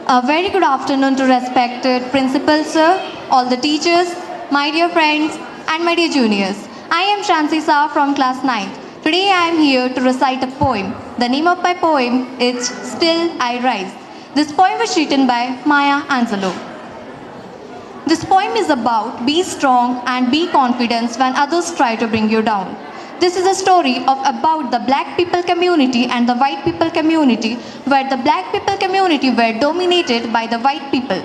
A very good afternoon to respected principal sir, all the teachers, my dear friends, and my dear juniors. I am Shansi Sa from class 9th. Today I am here to recite a poem. The name of my poem is Still I Rise. This poem was written by Maya Angelou. This poem is about be strong and be confident when others try to bring you down. This is a story about the black people community and the white people community, where the black people community were dominated by the white people.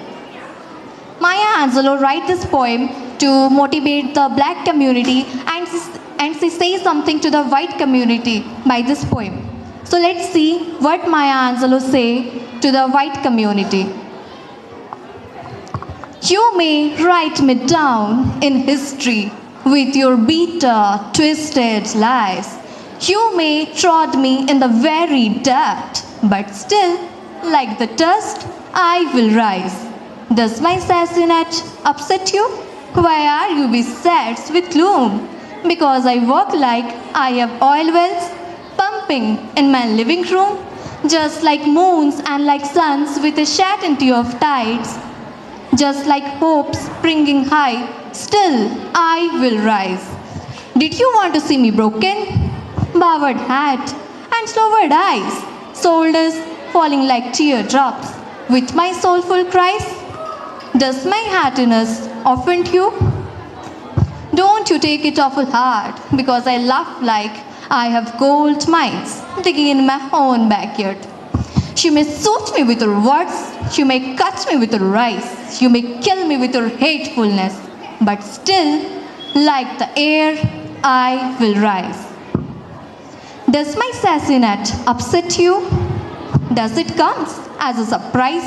Maya Angelou wrote this poem to motivate the black community, and she says something to the white community by this poem. So let's see what Maya Angelou say to the white community. You may write me down in history with your bitter, twisted lies. You may trod me in the very depth, but still, like the dust, I will rise. Does my sassiness upset you? Why are you beset with gloom? Because I walk like I have oil wells pumping in my living room, just like moons and like suns with a certainty of tides. Just like hope springing high, still I will rise. Did you want to see me broken? Bowed head and lowered eyes, shoulders falling like teardrops, with my soulful cries? Does my happiness offend you? Don't you take it awful hard, because I laugh like I have gold mines digging in my own backyard. You may shoot me with your words, you may cut me with your eyes, you may kill me with your hatefulness, but still, like the air, I will rise. Does my sassiness upset you? Does it come as a surprise?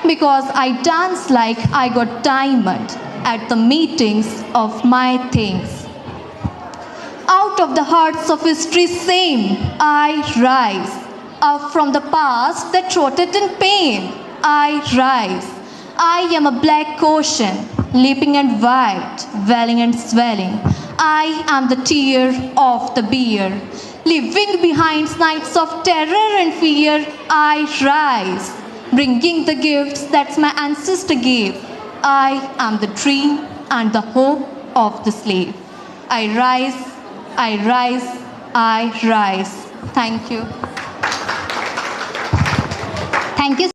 Because I dance like I got diamond at the meetings of my things. Out of the hearts of history same, I rise. Up from the past that rotted in pain, I rise. I am a black ocean, leaping and white, welling and swelling. I am the tear of the beer, leaving behind nights of terror and fear. I rise, bringing the gifts that my ancestor gave. I am the dream and the hope of the slave. I rise, I rise, I rise. Thank you. Thank you.